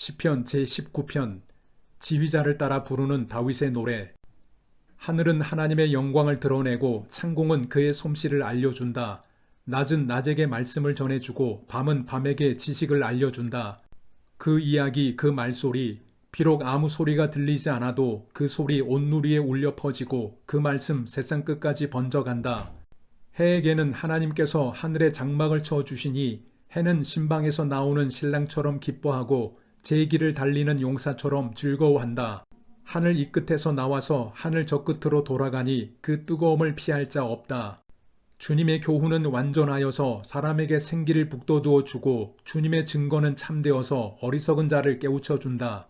시편 제19편 지휘자를 따라 부르는 다윗의 노래. 하늘은 하나님의 영광을 드러내고 창공은 그의 솜씨를 알려준다. 낮은 낮에게 말씀을 전해주고 밤은 밤에게 지식을 알려준다. 그 이야기, 그 말소리, 비록 아무 소리가 들리지 않아도 그 소리 온누리에 울려 퍼지고 그 말씀 세상 끝까지 번져간다. 해에게는 하나님께서 하늘에 장막을 쳐주시니 해는 신방에서 나오는 신랑처럼 기뻐하고 제 길을 달리는 용사처럼 즐거워한다. 하늘 이 끝에서 나와서 하늘 저 끝으로 돌아가니 그 뜨거움을 피할 자 없다. 주님의 교훈은 완전하여서 사람에게 생기를 북돋우어 주고 주님의 증거는 참되어서 어리석은 자를 깨우쳐 준다.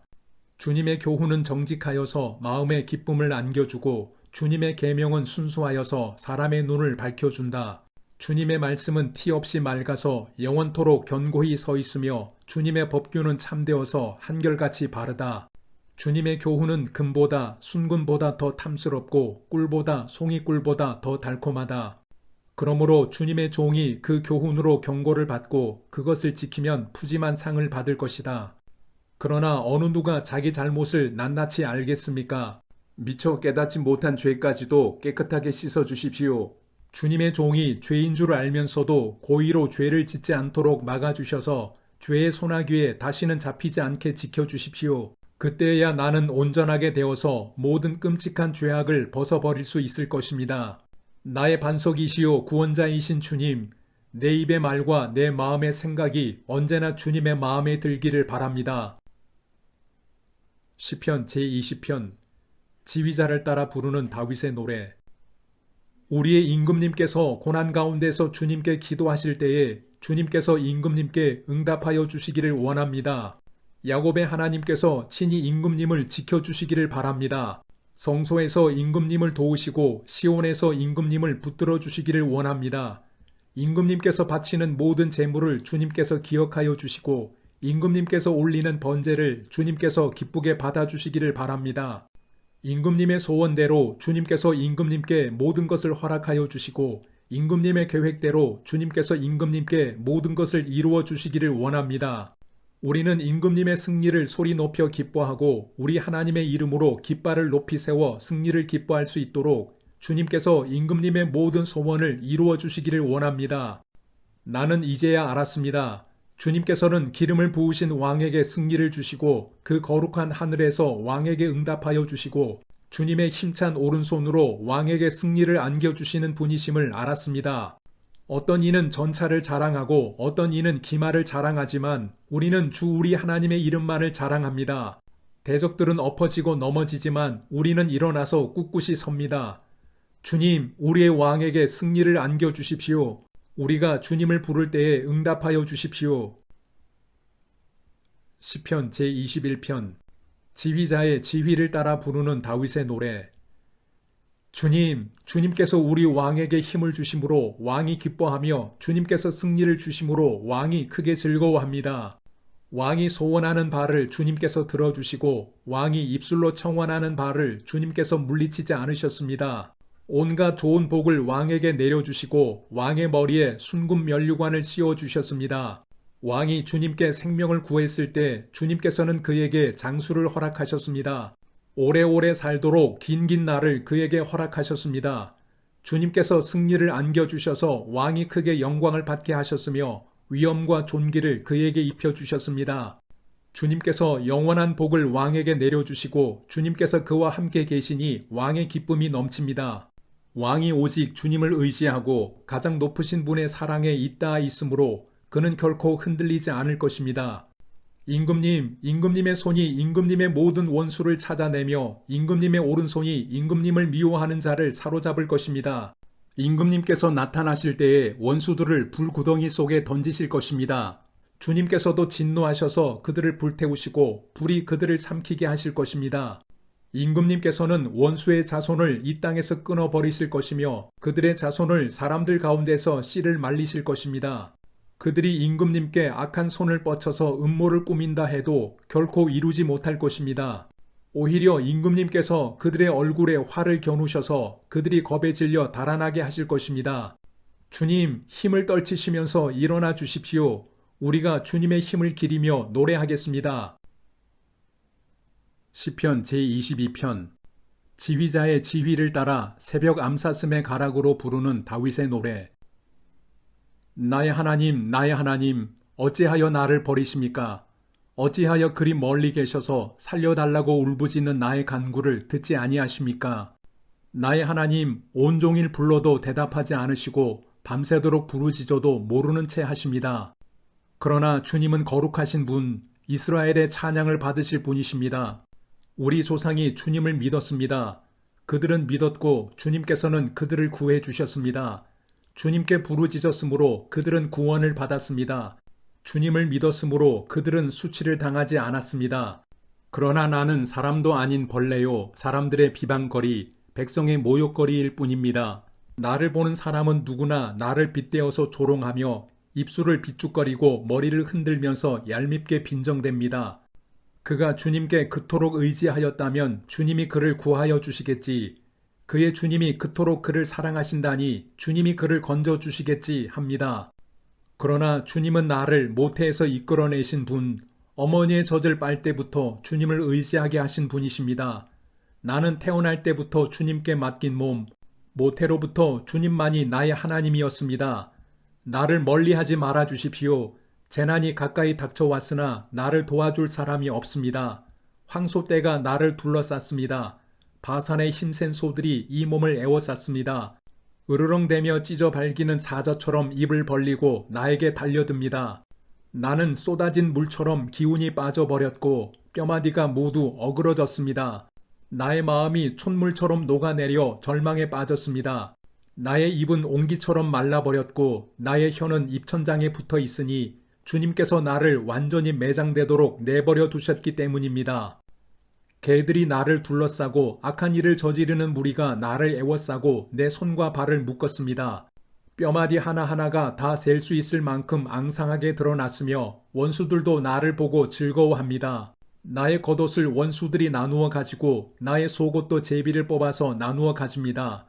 주님의 교훈은 정직하여서 마음에 기쁨을 안겨주고 주님의 계명은 순수하여서 사람의 눈을 밝혀준다. 주님의 말씀은 티 없이 맑아서 영원토록 견고히 서 있으며 주님의 법규는 참되어서 한결같이 바르다. 주님의 교훈은 금보다 순금보다 더 탐스럽고 꿀보다 송이꿀보다 더 달콤하다. 그러므로 주님의 종이 그 교훈으로 경고를 받고 그것을 지키면 푸짐한 상을 받을 것이다. 그러나 어느 누가 자기 잘못을 낱낱이 알겠습니까? 미처 깨닫지 못한 죄까지도 깨끗하게 씻어주십시오. 주님의 종이 죄인 줄 알면서도 고의로 죄를 짓지 않도록 막아주셔서 죄의 소나기에 다시는 잡히지 않게 지켜주십시오. 그때야 나는 온전하게 되어서 모든 끔찍한 죄악을 벗어버릴 수 있을 것입니다. 나의 반석이시요 구원자이신 주님, 내 입의 말과 내 마음의 생각이 언제나 주님의 마음에 들기를 바랍니다. 시편 제20편 지휘자를 따라 부르는 다윗의 노래. 우리의 임금님께서 고난 가운데서 주님께 기도하실 때에 주님께서 임금님께 응답하여 주시기를 원합니다. 야곱의 하나님께서 친히 임금님을 지켜주시기를 바랍니다. 성소에서 임금님을 도우시고 시온에서 임금님을 붙들어 주시기를 원합니다. 임금님께서 바치는 모든 제물을 주님께서 기억하여 주시고 임금님께서 올리는 번제를 주님께서 기쁘게 받아주시기를 바랍니다. 임금님의 소원대로 주님께서 임금님께 모든 것을 허락하여 주시고 임금님의 계획대로 주님께서 임금님께 모든 것을 이루어 주시기를 원합니다. 우리는 임금님의 승리를 소리 높여 기뻐하고 우리 하나님의 이름으로 깃발을 높이 세워 승리를 기뻐할 수 있도록 주님께서 임금님의 모든 소원을 이루어 주시기를 원합니다. 나는 이제야 알았습니다. 주님께서는 기름을 부으신 왕에게 승리를 주시고 그 거룩한 하늘에서 왕에게 응답하여 주시고 주님의 힘찬 오른손으로 왕에게 승리를 안겨주시는 분이심을 알았습니다. 어떤 이는 전차를 자랑하고 어떤 이는 기마를 자랑하지만 우리는 주 우리 하나님의 이름만을 자랑합니다. 대적들은 엎어지고 넘어지지만 우리는 일어나서 꿋꿋이 섭니다. 주님, 우리의 왕에게 승리를 안겨주십시오. 우리가 주님을 부를 때에 응답하여 주십시오. 시편 제21편 지휘자의 지휘를 따라 부르는 다윗의 노래. 주님, 주님께서 우리 왕에게 힘을 주심으로 왕이 기뻐하며 주님께서 승리를 주심으로 왕이 크게 즐거워합니다. 왕이 소원하는 바를 주님께서 들어주시고 왕이 입술로 청원하는 바를 주님께서 물리치지 않으셨습니다. 온갖 좋은 복을 왕에게 내려주시고 왕의 머리에 순금 면류관을 씌워주셨습니다. 왕이 주님께 생명을 구했을 때 주님께서는 그에게 장수를 허락하셨습니다. 오래오래 살도록 긴긴 날을 그에게 허락하셨습니다. 주님께서 승리를 안겨주셔서 왕이 크게 영광을 받게 하셨으며 위엄과 존귀를 그에게 입혀주셨습니다. 주님께서 영원한 복을 왕에게 내려주시고 주님께서 그와 함께 계시니 왕의 기쁨이 넘칩니다. 왕이 오직 주님을 의지하고 가장 높으신 분의 사랑에 잇따아 있으므로 그는 결코 흔들리지 않을 것입니다. 임금님, 임금님의 손이 임금님의 모든 원수를 찾아내며 임금님의 오른손이 임금님을 미워하는 자를 사로잡을 것입니다. 임금님께서 나타나실 때에 원수들을 불구덩이 속에 던지실 것입니다. 주님께서도 진노하셔서 그들을 불태우시고 불이 그들을 삼키게 하실 것입니다. 임금님께서는 원수의 자손을 이 땅에서 끊어버리실 것이며 그들의 자손을 사람들 가운데서 씨를 말리실 것입니다. 그들이 임금님께 악한 손을 뻗쳐서 음모를 꾸민다 해도 결코 이루지 못할 것입니다. 오히려 임금님께서 그들의 얼굴에 화를 겨누셔서 그들이 겁에 질려 달아나게 하실 것입니다. 주님, 힘을 떨치시면서 일어나 주십시오. 우리가 주님의 힘을 기리며 노래하겠습니다. 시편 제22편. 지휘자의 지휘를 따라 새벽 암사슴의 가락으로 부르는 다윗의 노래. 나의 하나님, 나의 하나님, 어찌하여 나를 버리십니까? 어찌하여 그리 멀리 계셔서 살려달라고 울부짖는 나의 간구를 듣지 아니하십니까? 나의 하나님, 온종일 불러도 대답하지 않으시고 밤새도록 부르짖어도 모르는 채 하십니다. 그러나 주님은 거룩하신 분, 이스라엘의 찬양을 받으실 분이십니다. 우리 조상이 주님을 믿었습니다. 그들은 믿었고 주님께서는 그들을 구해 주셨습니다. 주님께 부르짖었으므로 그들은 구원을 받았습니다. 주님을 믿었으므로 그들은 수치를 당하지 않았습니다. 그러나 나는 사람도 아닌 벌레요, 사람들의 비방거리, 백성의 모욕거리일 뿐입니다. 나를 보는 사람은 누구나 나를 빗대어서 조롱하며 입술을 비죽거리고 머리를 흔들면서 얄밉게 빈정댑니다. 그가 주님께 그토록 의지하였다면 주님이 그를 구하여 주시겠지. 그의 주님이 그토록 그를 사랑하신다니 주님이 그를 건져 주시겠지 합니다. 그러나 주님은 나를 모태에서 이끌어내신 분, 어머니의 젖을 빨 때부터 주님을 의지하게 하신 분이십니다. 나는 태어날 때부터 주님께 맡긴 몸, 모태로부터 주님만이 나의 하나님이었습니다. 나를 멀리하지 말아 주십시오. 재난이 가까이 닥쳐왔으나 나를 도와줄 사람이 없습니다. 황소떼가 나를 둘러쌌습니다. 바산의 힘센 소들이 이 몸을 에워쌌습니다. 으르렁대며 찢어 발기는 사자처럼 입을 벌리고 나에게 달려듭니다. 나는 쏟아진 물처럼 기운이 빠져버렸고 뼈마디가 모두 어그러졌습니다. 나의 마음이 촛물처럼 녹아내려 절망에 빠졌습니다. 나의 입은 옹기처럼 말라버렸고 나의 혀는 입천장에 붙어 있으니 주님께서 나를 완전히 매장되도록 내버려 두셨기 때문입니다. 개들이 나를 둘러싸고 악한 일을 저지르는 무리가 나를 애워싸고 내 손과 발을 묶었습니다. 뼈마디 하나하나가 다 셀 수 있을 만큼 앙상하게 드러났으며 원수들도 나를 보고 즐거워합니다. 나의 겉옷을 원수들이 나누어 가지고 나의 속옷도 제비를 뽑아서 나누어 가집니다.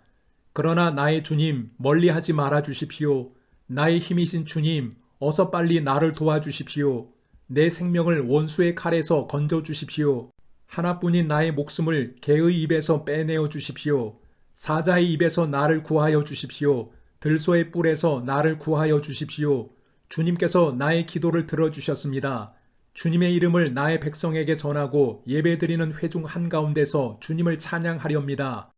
그러나 나의 주님, 멀리하지 말아 주십시오. 나의 힘이신 주님, 어서 빨리 나를 도와주십시오. 내 생명을 원수의 칼에서 건져 주십시오. 하나뿐인 나의 목숨을 개의 입에서 빼내어 주십시오. 사자의 입에서 나를 구하여 주십시오. 들소의 뿔에서 나를 구하여 주십시오. 주님께서 나의 기도를 들어주셨습니다. 주님의 이름을 나의 백성에게 전하고 예배드리는 회중 한가운데서 주님을 찬양하렵니다.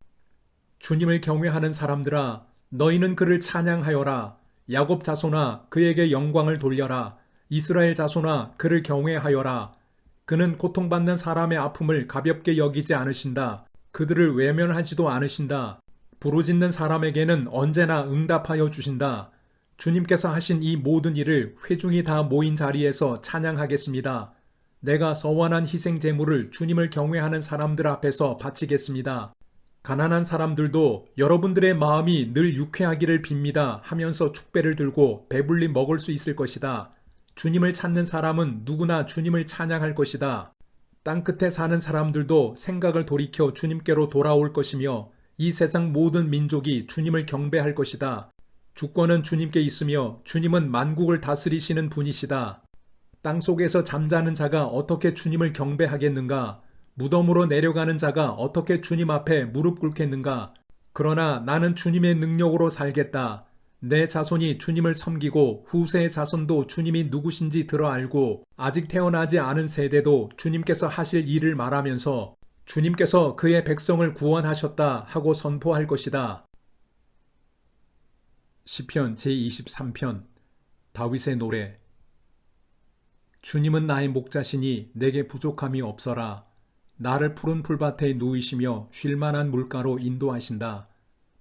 주님을 경외하는 사람들아, 너희는 그를 찬양하여라. 야곱 자손아, 그에게 영광을 돌려라. 이스라엘 자손아, 그를 경외하여라. 그는 고통받는 사람의 아픔을 가볍게 여기지 않으신다. 그들을 외면하지도 않으신다. 부르짖는 사람에게는 언제나 응답하여 주신다. 주님께서 하신 이 모든 일을 회중이 다 모인 자리에서 찬양하겠습니다. 내가 서원한 희생 제물을 주님을 경외하는 사람들 앞에서 바치겠습니다. 가난한 사람들도 여러분들의 마음이 늘 유쾌하기를 빕니다 하면서 축배를 들고 배불리 먹을 수 있을 것이다. 주님을 찾는 사람은 누구나 주님을 찬양할 것이다. 땅끝에 사는 사람들도 생각을 돌이켜 주님께로 돌아올 것이며 이 세상 모든 민족이 주님을 경배할 것이다. 주권은 주님께 있으며 주님은 만국을 다스리시는 분이시다. 땅속에서 잠자는 자가 어떻게 주님을 경배하겠는가? 무덤으로 내려가는 자가 어떻게 주님 앞에 무릎 꿇겠는가? 그러나 나는 주님의 능력으로 살겠다. 내 자손이 주님을 섬기고 후세의 자손도 주님이 누구신지 들어 알고 아직 태어나지 않은 세대도 주님께서 하실 일을 말하면서 주님께서 그의 백성을 구원하셨다 하고 선포할 것이다. 시편 제23편. 다윗의 노래. 주님은 나의 목자시니 내게 부족함이 없어라. 나를 푸른 풀밭에 누이시며 쉴만한 물가로 인도하신다.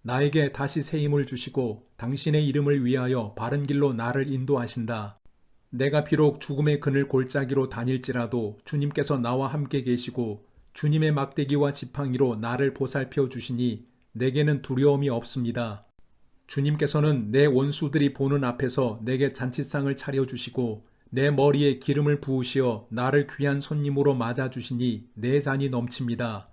나에게 다시 새 힘을 주시고 당신의 이름을 위하여 바른 길로 나를 인도하신다. 내가 비록 죽음의 그늘 골짜기로 다닐지라도 주님께서 나와 함께 계시고 주님의 막대기와 지팡이로 나를 보살펴 주시니 내게는 두려움이 없습니다. 주님께서는 내 원수들이 보는 앞에서 내게 잔치상을 차려주시고 내 머리에 기름을 부으시어 나를 귀한 손님으로 맞아주시니 내 잔이 넘칩니다.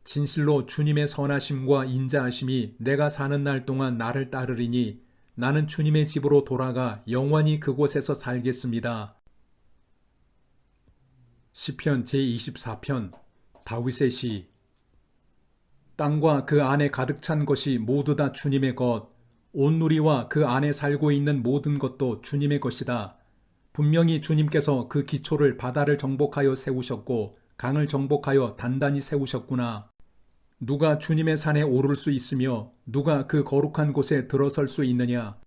진실로 주님의 선하심과 인자하심이 내가 사는 날 동안 나를 따르리니 나는 주님의 집으로 돌아가 영원히 그곳에서 살겠습니다. 시편 제24편. 다윗의 시. 땅과 그 안에 가득 찬 것이 모두 다 주님의 것, 온누리와 그 안에 살고 있는 모든 것도 주님의 것이다. 분명히 주님께서 그 기초를 바다를 정복하여 세우셨고 강을 정복하여 단단히 세우셨구나. 누가 주님의 산에 오를 수 있으며 누가 그 거룩한 곳에 들어설 수 있느냐?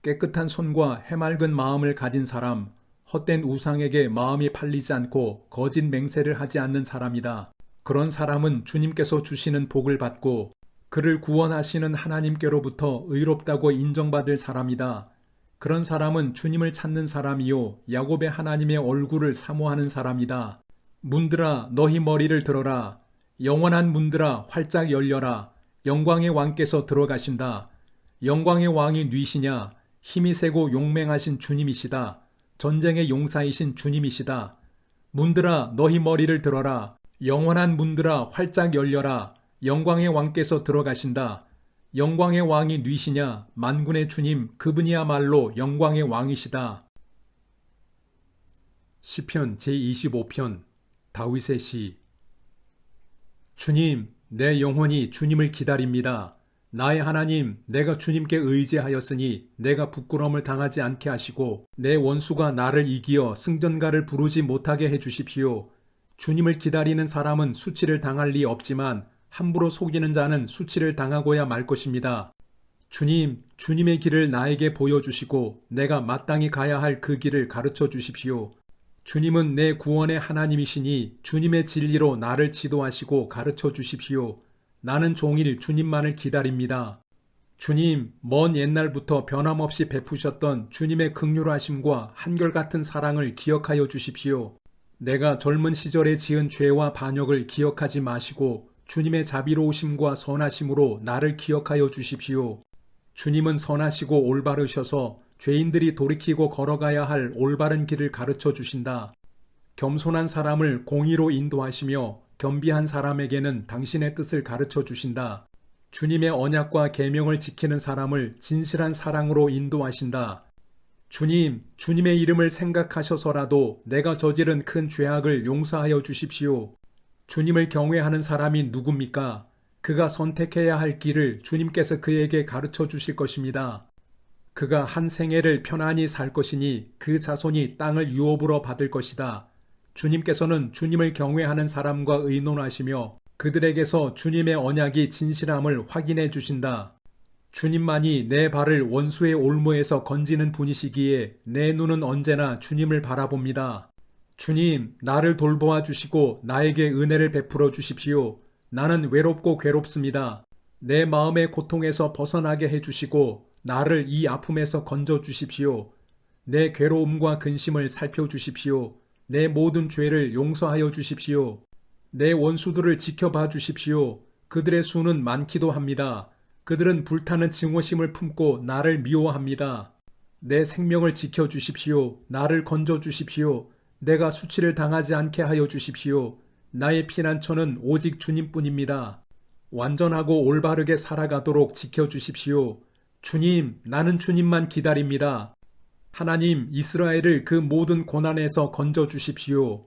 깨끗한 손과 해맑은 마음을 가진 사람, 헛된 우상에게 마음이 팔리지 않고 거짓 맹세를 하지 않는 사람이다. 그런 사람은 주님께서 주시는 복을 받고 그를 구원하시는 하나님께로부터 의롭다고 인정받을 사람이다. 그런 사람은 주님을 찾는 사람이요 야곱의 하나님의 얼굴을 사모하는 사람이다. 문들아 너희 머리를 들어라. 영원한 문들아 활짝 열려라. 영광의 왕께서 들어가신다. 영광의 왕이 뉘시냐? 힘이 세고 용맹하신 주님이시다. 전쟁의 용사이신 주님이시다. 문들아 너희 머리를 들어라. 영원한 문들아 활짝 열려라. 영광의 왕께서 들어가신다. 영광의 왕이 뉘시냐? 만군의 주님 그분이야말로 영광의 왕이시다. 시편 제25편 다윗의 시. 주님, 내 영혼이 주님을 기다립니다. 나의 하나님, 내가 주님께 의지하였으니 내가 부끄러움을 당하지 않게 하시고 내 원수가 나를 이기어 승전가를 부르지 못하게 해주십시오. 주님을 기다리는 사람은 수치를 당할 리 없지만 함부로 속이는 자는 수치를 당하고야 말 것입니다. 주님, 주님의 길을 나에게 보여주시고 내가 마땅히 가야 할 그 길을 가르쳐 주십시오. 주님은 내 구원의 하나님이시니 주님의 진리로 나를 지도하시고 가르쳐 주십시오. 나는 종일 주님만을 기다립니다. 주님, 먼 옛날부터 변함없이 베푸셨던 주님의 긍휼하심과 한결같은 사랑을 기억하여 주십시오. 내가 젊은 시절에 지은 죄와 반역을 기억하지 마시고 주님의 자비로우심과 선하심으로 나를 기억하여 주십시오. 주님은 선하시고 올바르셔서 죄인들이 돌이키고 걸어가야 할 올바른 길을 가르쳐 주신다. 겸손한 사람을 공의로 인도하시며 겸비한 사람에게는 당신의 뜻을 가르쳐 주신다. 주님의 언약과 계명을 지키는 사람을 진실한 사랑으로 인도하신다. 주님, 주님의 이름을 생각하셔서라도 내가 저지른 큰 죄악을 용서하여 주십시오. 주님을 경외하는 사람이 누굽니까? 그가 선택해야 할 길을 주님께서 그에게 가르쳐 주실 것입니다. 그가 한 생애를 편안히 살 것이니 그 자손이 땅을 유업으로 받을 것이다. 주님께서는 주님을 경외하는 사람과 의논하시며 그들에게서 주님의 언약이 진실함을 확인해 주신다. 주님만이 내 발을 원수의 올무에서 건지는 분이시기에 내 눈은 언제나 주님을 바라봅니다. 주님, 나를 돌보아 주시고 나에게 은혜를 베풀어 주십시오. 나는 외롭고 괴롭습니다. 내 마음의 고통에서 벗어나게 해주시고 나를 이 아픔에서 건져 주십시오. 내 괴로움과 근심을 살펴주십시오. 내 모든 죄를 용서하여 주십시오. 내 원수들을 지켜봐 주십시오. 그들의 수는 많기도 합니다. 그들은 불타는 증오심을 품고 나를 미워합니다. 내 생명을 지켜주십시오. 나를 건져주십시오. 내가 수치를 당하지 않게 하여 주십시오. 나의 피난처는 오직 주님뿐입니다. 완전하고 올바르게 살아가도록 지켜주십시오. 주님, 나는 주님만 기다립니다. 하나님, 이스라엘을 그 모든 고난에서 건져주십시오.